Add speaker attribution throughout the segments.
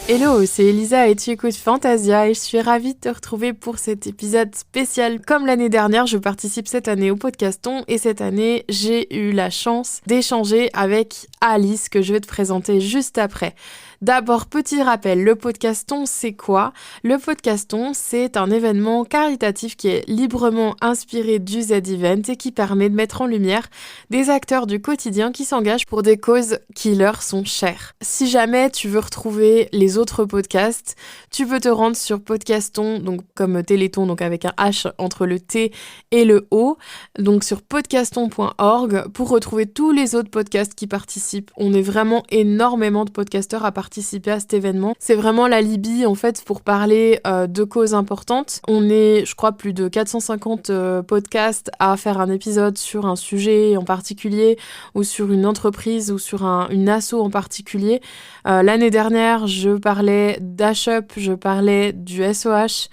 Speaker 1: Hello, c'est Elisa et tu écoutes Fantasia et je suis ravie de te retrouver pour cet épisode spécial. Comme l'année dernière, je participe cette année au Podcaston et cette année, j'ai eu la chance d'échanger avec Alice que je vais te présenter juste après. D'abord, petit rappel, le Podcaston, c'est quoi ? Le Podcaston, c'est un événement caritatif qui est librement inspiré du Z-Event et qui permet de mettre en lumière des acteurs du quotidien qui s'engagent pour des causes qui leur sont chères. Si jamais tu veux retrouver les autres podcasts, tu peux te rendre sur Podcaston, donc comme Téléthon, donc avec un H entre le T et le O, donc sur podcaston.org pour retrouver tous les autres podcasts qui participent. On est vraiment énormément de podcasteurs à participer à cet événement. C'est vraiment l'alibi en fait pour parler de causes importantes. On est, je crois, plus de 450 podcasts à faire un épisode sur un sujet en particulier ou sur une entreprise ou sur une asso en particulier. L'année dernière, je parlais d'HUP, je parlais du SOH.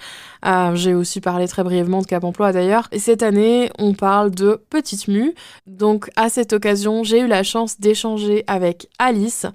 Speaker 1: J'ai aussi parlé très brièvement de Cap Emploi d'ailleurs. Et cette année, on parle de Petite Mue. Donc à cette occasion, j'ai eu la chance d'échanger avec Alice.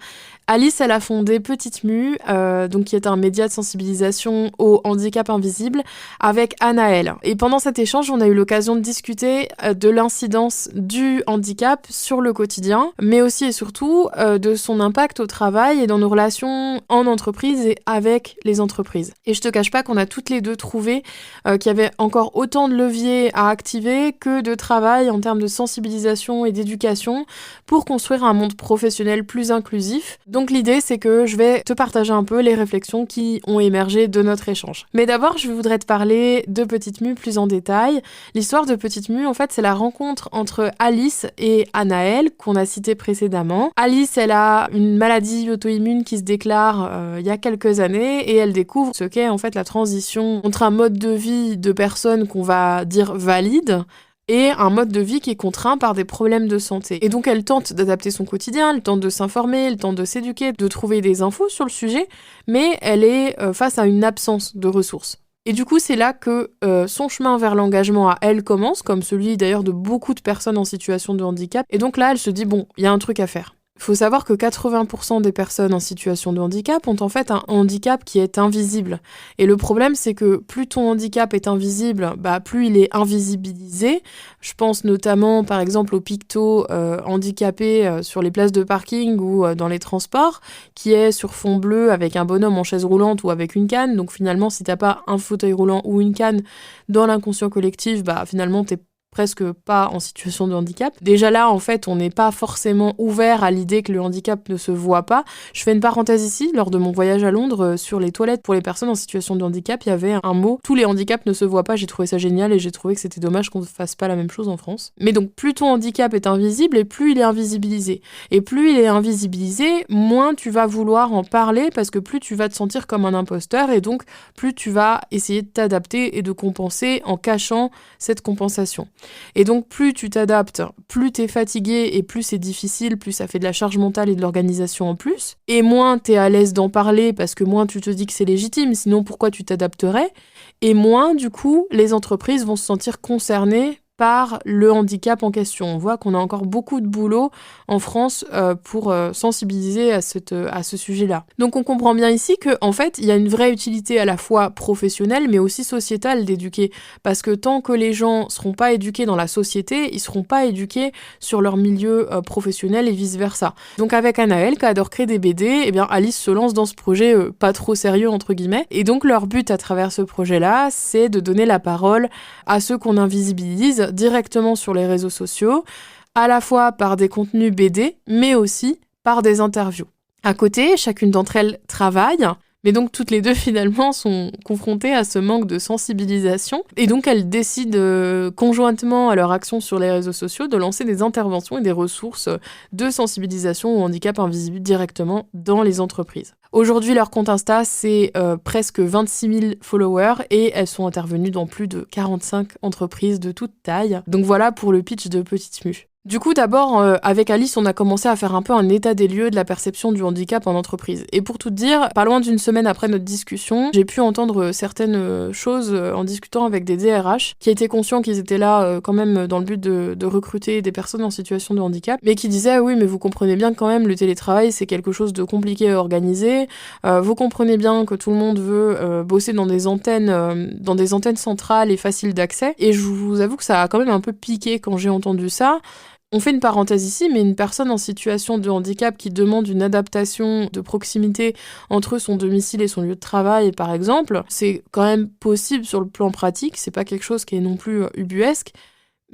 Speaker 1: Alice, elle a fondé Petite Mue, donc qui est un média de sensibilisation au handicap invisible, avec Anaël. Et pendant cet échange, on a eu l'occasion de discuter de l'incidence du handicap sur le quotidien, mais aussi et surtout de son impact au travail et dans nos relations en entreprise et avec les entreprises. Et je te cache pas qu'on a toutes les deux trouvé qu'il y avait encore autant de leviers à activer que de travail en termes de sensibilisation et d'éducation pour construire un monde professionnel plus inclusif. Donc l'idée, c'est que je vais te partager un peu les réflexions qui ont émergé de notre échange. Mais d'abord, je voudrais te parler de Petite Mue plus en détail. L'histoire de Petite Mue, en fait, c'est la rencontre entre Alice et Anaël, qu'on a cité précédemment. Alice, elle a une maladie auto-immune qui se déclare il y a quelques années et elle découvre ce qu'est en fait la transition entre un mode de vie de personnes qu'on va dire valide et un mode de vie qui est contraint par des problèmes de santé. Et donc elle tente d'adapter son quotidien, elle tente de s'informer, elle tente de s'éduquer, de trouver des infos sur le sujet, mais elle est face à une absence de ressources. Et du coup, c'est là que son chemin vers l'engagement à elle commence, comme celui d'ailleurs de beaucoup de personnes en situation de handicap. Et donc là, elle se dit, bon, il y a un truc à faire. Il faut savoir que 80% des personnes en situation de handicap ont en fait un handicap qui est invisible. Et le problème, c'est que plus ton handicap est invisible, plus il est invisibilisé. Je pense notamment, par exemple, aux pictos handicapés sur les places de parking ou dans les transports, qui est sur fond bleu avec un bonhomme en chaise roulante ou avec une canne. Donc finalement, si t'as pas un fauteuil roulant ou une canne dans l'inconscient collectif, finalement, t'es presque pas en situation de handicap. Déjà là, en fait, on n'est pas forcément ouvert à l'idée que le handicap ne se voit pas. Je fais une parenthèse ici, lors de mon voyage à Londres, sur les toilettes pour les personnes en situation de handicap, il y avait un mot « Tous les handicaps ne se voient pas ». J'ai trouvé ça génial et j'ai trouvé que c'était dommage qu'on ne fasse pas la même chose en France. Mais donc, plus ton handicap est invisible et plus il est invisibilisé. Et plus il est invisibilisé, moins tu vas vouloir en parler parce que plus tu vas te sentir comme un imposteur et donc plus tu vas essayer de t'adapter et de compenser en cachant cette compensation. Et donc plus tu t'adaptes, plus t'es fatigué et plus c'est difficile, plus ça fait de la charge mentale et de l'organisation en plus. Et moins t'es à l'aise d'en parler parce que moins tu te dis que c'est légitime, sinon pourquoi tu t'adapterais ? Et moins du coup les entreprises vont se sentir concernées par le handicap en question. On voit qu'on a encore beaucoup de boulot en France pour sensibiliser à ce sujet-là. Donc on comprend bien ici qu'en fait, il y a une vraie utilité à la fois professionnelle mais aussi sociétale d'éduquer. Parce que tant que les gens ne seront pas éduqués dans la société, ils ne seront pas éduqués sur leur milieu professionnel et vice-versa. Donc avec Anaël, qui adore créer des BD, eh bien Alice se lance dans ce projet pas trop sérieux entre guillemets. Et donc leur but à travers ce projet-là, c'est de donner la parole à ceux qu'on invisibilise directement sur les réseaux sociaux, à la fois par des contenus BD, mais aussi par des interviews. À côté, chacune d'entre elles travaille, mais donc toutes les deux finalement sont confrontées à ce manque de sensibilisation, et donc elles décident conjointement à leur action sur les réseaux sociaux de lancer des interventions et des ressources de sensibilisation au handicap invisible directement dans les entreprises. Aujourd'hui, leur compte Insta, c'est presque 26 000 followers et elles sont intervenues dans plus de 45 entreprises de toute taille. Donc voilà pour le pitch de Petite Mue. Du coup, d'abord, avec Alice, on a commencé à faire un peu un état des lieux de la perception du handicap en entreprise. Et pour tout te dire, pas loin d'une semaine après notre discussion, j'ai pu entendre certaines choses en discutant avec des DRH qui étaient conscients qu'ils étaient là quand même dans le but de recruter des personnes en situation de handicap, mais qui disaient oui, mais vous comprenez bien que quand même le télétravail c'est quelque chose de compliqué à organiser. Vous comprenez bien que tout le monde veut bosser dans des antennes centrales et faciles d'accès. Et je vous avoue que ça a quand même un peu piqué quand j'ai entendu ça. On fait une parenthèse ici, mais une personne en situation de handicap qui demande une adaptation de proximité entre son domicile et son lieu de travail, par exemple, c'est quand même possible sur le plan pratique, c'est pas quelque chose qui est non plus ubuesque,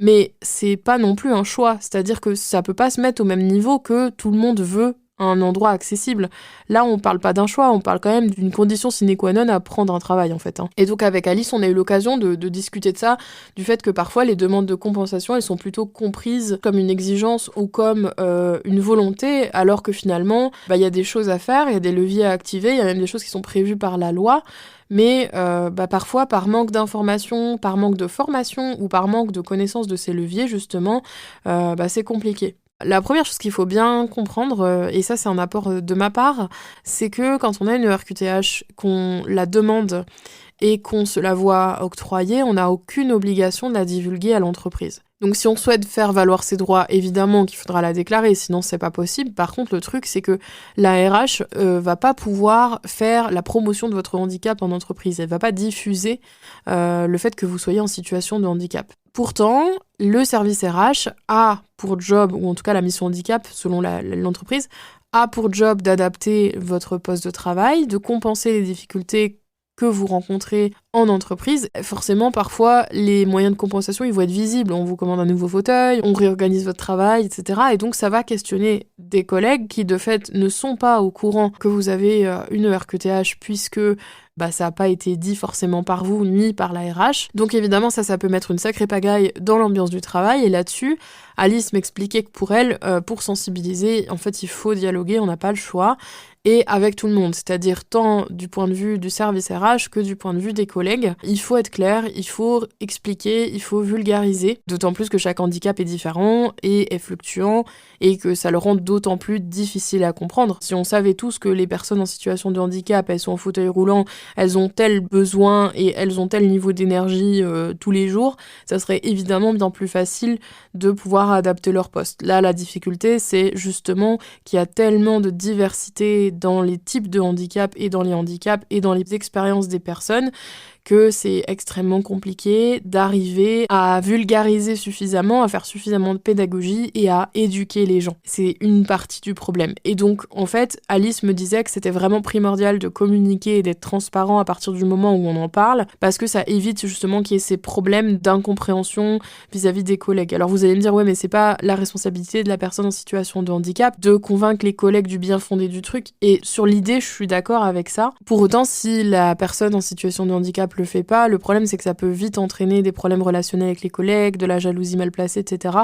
Speaker 1: mais c'est pas non plus un choix, c'est-à-dire que ça peut pas se mettre au même niveau que tout le monde veut un endroit accessible. Là, on parle pas d'un choix, on parle quand même d'une condition sine qua non à prendre un travail, en fait. Et donc, avec Alice, on a eu l'occasion de discuter de ça, du fait que parfois, les demandes de compensation, elles sont plutôt comprises comme une exigence ou comme une volonté, alors que finalement, il y a des choses à faire, il y a des leviers à activer, il y a même des choses qui sont prévues par la loi, mais parfois, par manque d'information, par manque de formation ou par manque de connaissance de ces leviers, justement, c'est compliqué. La première chose qu'il faut bien comprendre, et ça c'est un apport de ma part, c'est que quand on a une ERQTH, qu'on la demande et qu'on se la voit octroyer, on n'a aucune obligation de la divulguer à l'entreprise. Donc si on souhaite faire valoir ses droits, évidemment qu'il faudra la déclarer, sinon c'est pas possible. Par contre, le truc, c'est que la RH va pas pouvoir faire la promotion de votre handicap en entreprise. Elle va pas diffuser le fait que vous soyez en situation de handicap. Pourtant, le service RH a pour job, ou en tout cas la mission handicap, selon l'entreprise, a pour job d'adapter votre poste de travail, de compenser les difficultés que vous rencontrez en entreprise. Forcément, parfois, les moyens de compensation, ils vont être visibles. On vous commande un nouveau fauteuil, on réorganise votre travail, etc. Et donc, ça va questionner des collègues qui, de fait, ne sont pas au courant que vous avez une ERQTH, puisque ça n'a pas été dit forcément par vous, ni par la RH. Donc, évidemment, ça peut mettre une sacrée pagaille dans l'ambiance du travail. Et là-dessus, Alice m'expliquait que pour elle, pour sensibiliser, en fait, il faut dialoguer, on n'a pas le choix. Et avec tout le monde, c'est-à-dire tant du point de vue du service RH que du point de vue des collègues. Il faut être clair, il faut expliquer, il faut vulgariser, d'autant plus que chaque handicap est différent et est fluctuant et que ça le rend d'autant plus difficile à comprendre. Si on savait tous que les personnes en situation de handicap, elles sont en fauteuil roulant, elles ont tel besoin et elles ont tel niveau d'énergie tous les jours, ça serait évidemment bien plus facile de pouvoir adapter leur poste. Là, la difficulté, c'est justement qu'il y a tellement de diversité dans les types de handicap et dans les handicaps et dans les expériences des personnes que c'est extrêmement compliqué d'arriver à vulgariser suffisamment, à faire suffisamment de pédagogie et à éduquer les gens. C'est une partie du problème. Et donc, en fait, Alice me disait que c'était vraiment primordial de communiquer et d'être transparent à partir du moment où on en parle, parce que ça évite justement qu'il y ait ces problèmes d'incompréhension vis-à-vis des collègues. Alors vous allez me dire, ouais, mais c'est pas la responsabilité de la personne en situation de handicap de convaincre les collègues du bien fondé du truc. Et sur l'idée, je suis d'accord avec ça. Pour autant, si la personne en situation de handicap le fait pas, le problème c'est que ça peut vite entraîner des problèmes relationnels avec les collègues, de la jalousie mal placée, etc.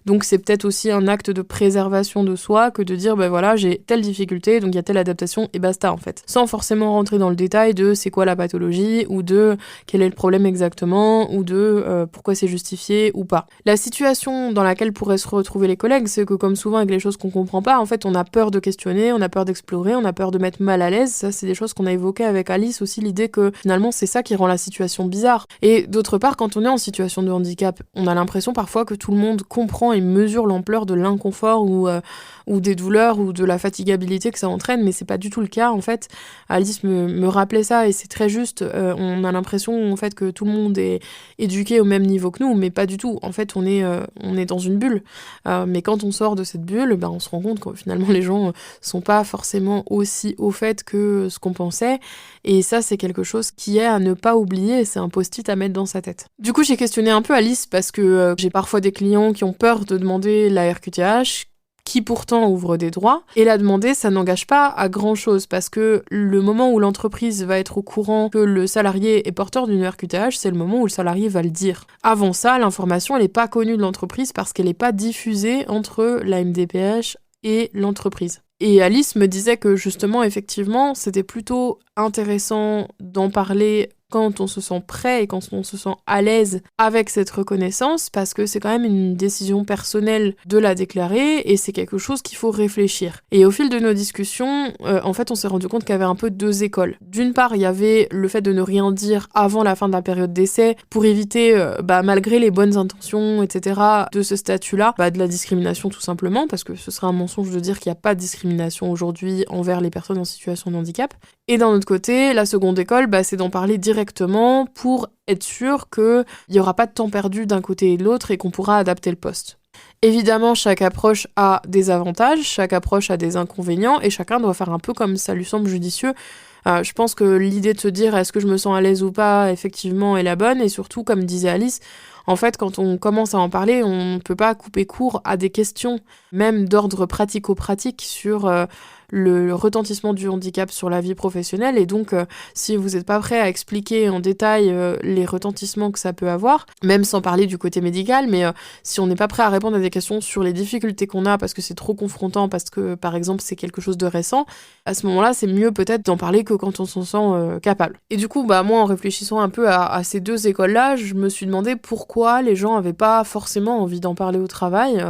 Speaker 1: Donc c'est peut-être aussi un acte de préservation de soi que de dire voilà, j'ai telle difficulté, donc il y a telle adaptation et basta en fait. Sans forcément rentrer dans le détail de c'est quoi la pathologie ou de quel est le problème exactement ou de pourquoi c'est justifié ou pas. La situation dans laquelle pourraient se retrouver les collègues, c'est que comme souvent avec les choses qu'on comprend pas, en fait on a peur de questionner, on a peur d'explorer, on a peur de mettre mal à l'aise. Ça c'est des choses qu'on a évoquées avec Alice aussi, l'idée que finalement c'est ça qui rend la situation bizarre. Et d'autre part, quand on est en situation de handicap, on a l'impression parfois que tout le monde comprend et mesure l'ampleur de l'inconfort ou des douleurs ou de la fatigabilité que ça entraîne, mais c'est pas du tout le cas en fait. Alice me rappelait ça et c'est très juste. On a l'impression en fait que tout le monde est éduqué au même niveau que nous, mais pas du tout. En fait, on est dans une bulle. Mais quand on sort de cette bulle, on se rend compte que finalement les gens sont pas forcément aussi au fait que ce qu'on pensait. Et ça, c'est quelque chose qui est à ne pas oublier, c'est un post-it à mettre dans sa tête. Du coup, j'ai questionné un peu Alice parce que j'ai parfois des clients qui ont peur de demander la RQTH, qui pourtant ouvre des droits. Et la demander, ça n'engage pas à grand-chose parce que le moment où l'entreprise va être au courant que le salarié est porteur d'une RQTH, c'est le moment où le salarié va le dire. Avant ça, l'information, elle n'est pas connue de l'entreprise parce qu'elle n'est pas diffusée entre la MDPH et l'entreprise. Et Alice me disait que justement, effectivement, c'était plutôt intéressant d'en parler quand on se sent prêt et quand on se sent à l'aise avec cette reconnaissance, parce que c'est quand même une décision personnelle de la déclarer et c'est quelque chose qu'il faut réfléchir. Et au fil de nos discussions, en fait, on s'est rendu compte qu'il y avait un peu deux écoles. D'une part, il y avait le fait de ne rien dire avant la fin de la période d'essai pour éviter, malgré les bonnes intentions, etc., de ce statut-là, de la discrimination tout simplement, parce que ce serait un mensonge de dire qu'il n'y a pas de discrimination aujourd'hui envers les personnes en situation de handicap. Et d'un autre côté, la seconde école, c'est d'en parler directement pour être sûr qu'il n'y aura pas de temps perdu d'un côté et de l'autre et qu'on pourra adapter le poste. Évidemment, chaque approche a des avantages, chaque approche a des inconvénients et chacun doit faire un peu comme ça lui semble judicieux. Je pense que l'idée de se dire est-ce que je me sens à l'aise ou pas, effectivement, est la bonne. Et surtout, comme disait Alice, en fait, quand on commence à en parler, on ne peut pas couper court à des questions, même d'ordre pratico-pratique, sur le retentissement du handicap sur la vie professionnelle. Et donc, si vous n'êtes pas prêt à expliquer en détail les retentissements que ça peut avoir, même sans parler du côté médical, mais si on n'est pas prêt à répondre à des questions sur les difficultés qu'on a parce que c'est trop confrontant, parce que, par exemple, c'est quelque chose de récent, à ce moment-là, c'est mieux peut-être d'en parler que quand on s'en sent capable. Et du coup, moi, en réfléchissant un peu à ces deux écoles-là, je me suis demandé pourquoi les gens n'avaient pas forcément envie d'en parler au travail,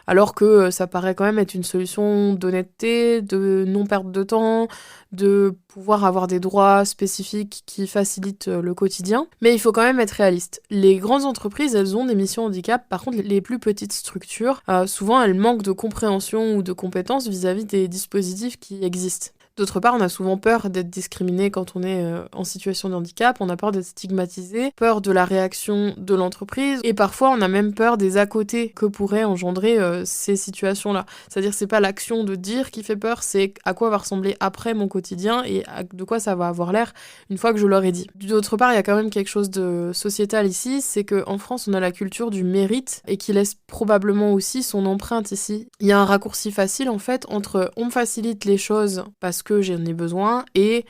Speaker 1: alors que ça paraît quand même être une solution d'honnêteté, de non-perte de temps, de pouvoir avoir des droits spécifiques qui facilitent le quotidien. Mais il faut quand même être réaliste. Les grandes entreprises, elles ont des missions handicap. Par contre, les plus petites structures, souvent, elles manquent de compréhension ou de compétences vis-à-vis des dispositifs qui existent. D'autre part, on a souvent peur d'être discriminé quand on est en situation de handicap, on a peur d'être stigmatisé, peur de la réaction de l'entreprise, et parfois on a même peur des à-côtés que pourraient engendrer ces situations-là. C'est-à-dire c'est pas l'action de dire qui fait peur, c'est à quoi va ressembler après mon quotidien et de quoi ça va avoir l'air une fois que je l'aurai dit. D'autre part, il y a quand même quelque chose de sociétal ici, c'est qu'en France, on a la culture du mérite et qui laisse probablement aussi son empreinte ici. Il y a un raccourci facile en fait entre on me facilite les choses parce que j'en ai besoin et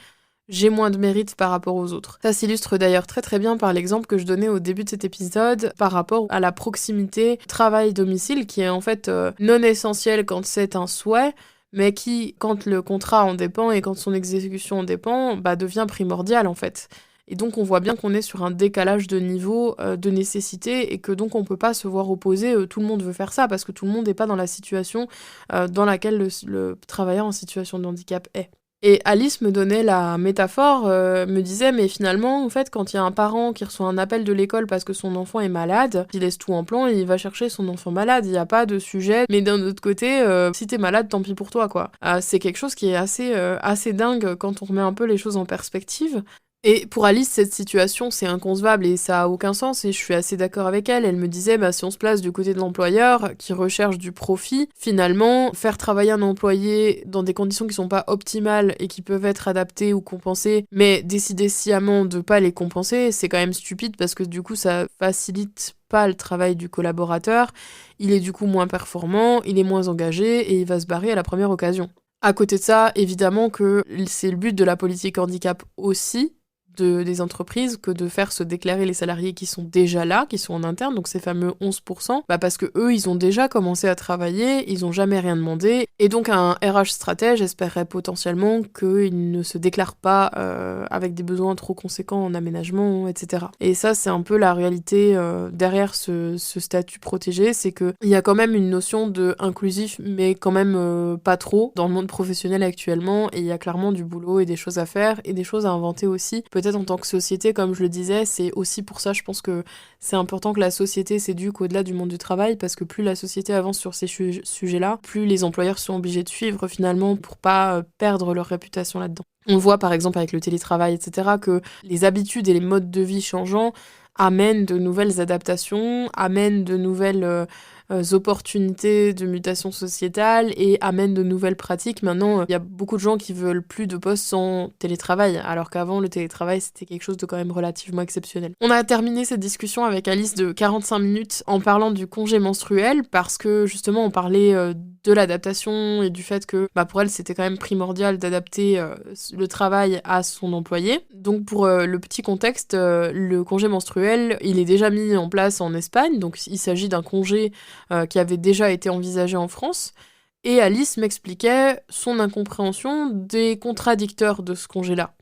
Speaker 1: j'ai moins de mérite par rapport aux autres. Ça s'illustre d'ailleurs très très bien par l'exemple que je donnais au début de cet épisode par rapport à la proximité travail-domicile qui est en fait non essentielle quand c'est un souhait, mais qui, quand le contrat en dépend et quand son exécution en dépend, devient primordial en fait. Et donc on voit bien qu'on est sur un décalage de niveau de nécessité et que donc on peut pas se voir opposer tout le monde veut faire ça parce que tout le monde n'est pas dans la situation dans laquelle le travailleur en situation de handicap est. Et Alice me donnait la métaphore, me disait mais finalement en fait quand il y a un parent qui reçoit un appel de l'école parce que son enfant est malade, il laisse tout en plan et il va chercher son enfant malade, il n'y a pas de sujet, mais d'un autre côté si t'es malade tant pis pour toi quoi. C'est quelque chose qui est assez dingue quand on remet un peu les choses en perspective. Et pour Alice, cette situation, c'est inconcevable et ça a aucun sens et je suis assez d'accord avec elle. Elle me disait, si on se place du côté de l'employeur qui recherche du profit, finalement, faire travailler un employé dans des conditions qui sont pas optimales et qui peuvent être adaptées ou compensées, mais décider sciemment de pas les compenser, c'est quand même stupide parce que du coup, ça facilite pas le travail du collaborateur. Il est du coup moins performant, il est moins engagé et il va se barrer à la première occasion. À côté de ça, évidemment que c'est le but de la politique handicap aussi, des entreprises que de faire se déclarer les salariés qui sont déjà là, qui sont en interne, donc ces fameux 11%, parce que eux, ils ont déjà commencé à travailler, ils ont jamais rien demandé, et donc un RH stratège espérerait potentiellement qu'ils ne se déclarent pas avec des besoins trop conséquents en aménagement, etc. Et ça, c'est un peu la réalité derrière ce statut protégé, c'est qu'il y a quand même une notion de inclusif, mais quand même pas trop dans le monde professionnel actuellement, et il y a clairement du boulot et des choses à faire, et des choses à inventer aussi, peut-être en tant que société, comme je le disais, c'est aussi pour ça, je pense que c'est important que la société s'éduque au-delà du monde du travail, parce que plus la société avance sur ces sujets-là, plus les employeurs sont obligés de suivre finalement pour pas perdre leur réputation là-dedans. On voit par exemple avec le télétravail, etc., que les habitudes et les modes de vie changeants amènent de nouvelles adaptations, amènent de nouvelles opportunités de mutation sociétale et amènent de nouvelles pratiques. Maintenant, il y a beaucoup de gens qui veulent plus de postes sans télétravail, alors qu'avant, le télétravail, c'était quelque chose de quand même relativement exceptionnel. On a terminé cette discussion avec Alice de 45 minutes en parlant du congé menstruel, parce que justement, on parlait de l'adaptation et du fait que pour elle, c'était quand même primordial d'adapter le travail à son employé. Donc pour le petit contexte, le congé menstruel, il est déjà mis en place en Espagne, donc il s'agit d'un congé qui avait déjà été envisagé en France. Et Alice m'expliquait son incompréhension des contradicteurs de ce congé-là.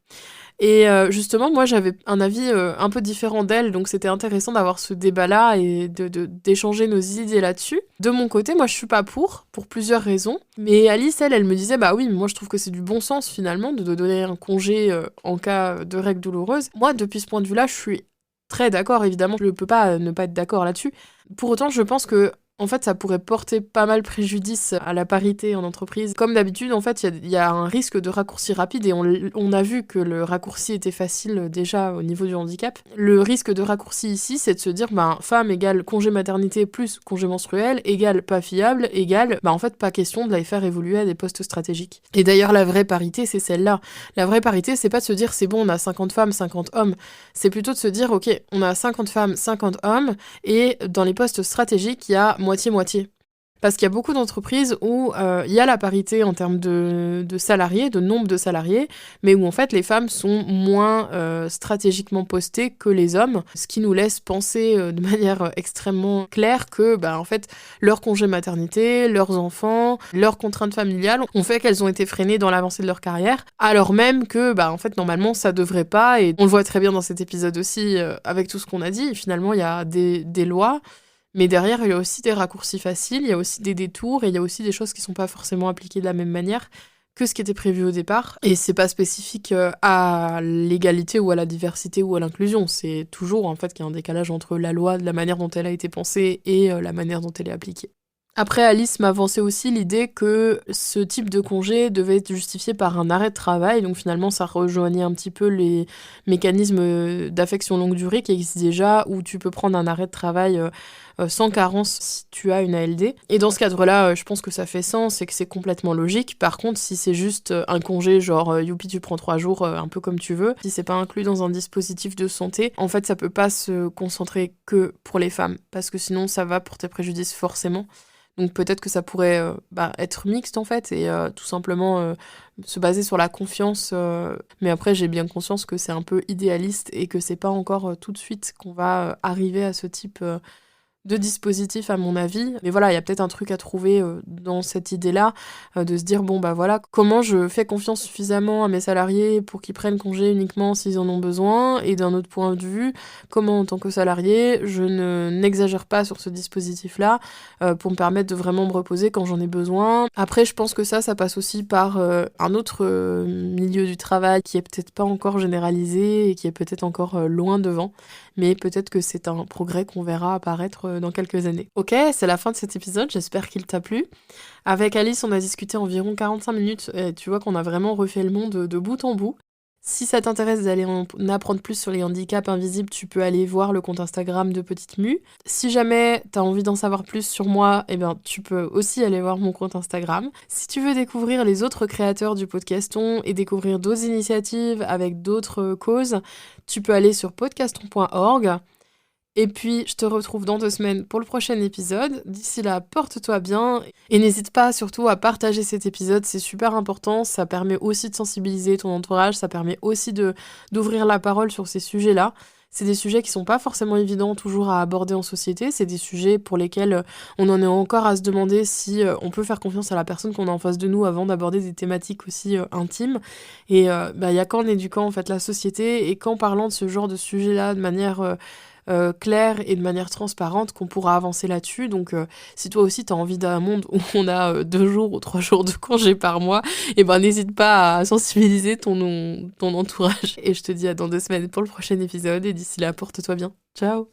Speaker 1: Et justement, moi, j'avais un avis un peu différent d'elle, donc c'était intéressant d'avoir ce débat-là et d'échanger nos idées là-dessus. De mon côté, moi, je suis pas pour plusieurs raisons. Mais Alice, elle me disait, bah oui, mais moi, je trouve que c'est du bon sens, finalement, de donner un congé en cas de règles douloureuses. Moi, depuis ce point de vue-là, je suis très d'accord, évidemment, je ne peux pas ne pas être d'accord là-dessus. Pour autant, je pense que en fait, ça pourrait porter pas mal préjudice à la parité en entreprise. Comme d'habitude, en fait, il y a un risque de raccourci rapide et on a vu que le raccourci était facile déjà au niveau du handicap. Le risque de raccourci ici, c'est de se dire, femme égale congé maternité plus congé menstruel égale pas fiable égale, en fait, pas question de les faire évoluer à des postes stratégiques. Et d'ailleurs, la vraie parité, c'est celle-là. La vraie parité, c'est pas de se dire, c'est bon, on a 50 femmes, 50 hommes. C'est plutôt de se dire, ok, on a 50 femmes, 50 hommes, et dans les postes stratégiques, il y a moitié-moitié. Parce qu'il y a beaucoup d'entreprises où il y a la parité en termes de salariés, de nombre de salariés, mais où en fait les femmes sont moins stratégiquement postées que les hommes, ce qui nous laisse penser de manière extrêmement claire que en fait leur congé maternité, leurs enfants, leurs contraintes familiales ont fait qu'elles ont été freinées dans l'avancée de leur carrière, alors même que en fait normalement ça devrait pas, et on le voit très bien dans cet épisode aussi avec tout ce qu'on a dit. Finalement il y a des lois. Mais derrière, il y a aussi des raccourcis faciles, il y a aussi des détours, et il y a aussi des choses qui sont pas forcément appliquées de la même manière que ce qui était prévu au départ. Et c'est pas spécifique à l'égalité ou à la diversité ou à l'inclusion. C'est toujours en fait qu'il y a un décalage entre la loi, la manière dont elle a été pensée, et la manière dont elle est appliquée. Après, Alice m'avançait aussi l'idée que ce type de congé devait être justifié par un arrêt de travail, donc finalement ça rejoignait un petit peu les mécanismes d'affection longue durée qui existent déjà, où tu peux prendre un arrêt de travail sans carence si tu as une ALD. Et dans ce cadre-là, je pense que ça fait sens et que c'est complètement logique. Par contre, si c'est juste un congé genre youpi tu prends 3 jours, un peu comme tu veux, si c'est pas inclus dans un dispositif de santé, en fait ça peut pas se concentrer que pour les femmes, parce que sinon ça va porter préjudice forcément. Donc peut-être que ça pourrait être mixte en fait, et tout simplement se baser sur la confiance. Mais après j'ai bien conscience que c'est un peu idéaliste et que c'est pas encore tout de suite qu'on va arriver à ce type de dispositif à mon avis. Mais voilà, il y a peut-être un truc à trouver dans cette idée-là, de se dire, voilà, comment je fais confiance suffisamment à mes salariés pour qu'ils prennent congé uniquement s'ils en ont besoin, et d'un autre point de vue, comment en tant que salarié, je n'exagère pas sur ce dispositif-là pour me permettre de vraiment me reposer quand j'en ai besoin. Après, je pense que ça passe aussi par un autre milieu du travail qui est peut-être pas encore généralisé et qui est peut-être encore loin devant, mais peut-être que c'est un progrès qu'on verra apparaître dans quelques années. Ok, c'est la fin de cet épisode, j'espère qu'il t'a plu. Avec Alice, on a discuté environ 45 minutes, et tu vois qu'on a vraiment refait le monde de bout en bout. Si ça t'intéresse d'aller en apprendre plus sur les handicaps invisibles, tu peux aller voir le compte Instagram de Petite Mue. Si jamais t'as envie d'en savoir plus sur moi, tu peux aussi aller voir mon compte Instagram. Si tu veux découvrir les autres créateurs du podcaston et découvrir d'autres initiatives avec d'autres causes, tu peux aller sur podcaston.org. Et puis, je te retrouve dans 2 semaines pour le prochain épisode. D'ici là, porte-toi bien. Et n'hésite pas surtout à partager cet épisode, c'est super important. Ça permet aussi de sensibiliser ton entourage, ça permet aussi d'ouvrir la parole sur ces sujets-là. C'est des sujets qui sont pas forcément évidents toujours à aborder en société. C'est des sujets pour lesquels on en est encore à se demander si on peut faire confiance à la personne qu'on a en face de nous avant d'aborder des thématiques aussi intimes. Et il y a qu'en éduquant en fait la société et qu'en parlant de ce genre de sujet-là de manière claire et de manière transparente qu'on pourra avancer là-dessus. Donc si toi aussi t'as envie d'un monde où on a 2 jours ou 3 jours de congé par mois, n'hésite pas à sensibiliser ton entourage. Et je te dis à dans 2 semaines pour le prochain épisode, et d'ici là, porte-toi bien. Ciao.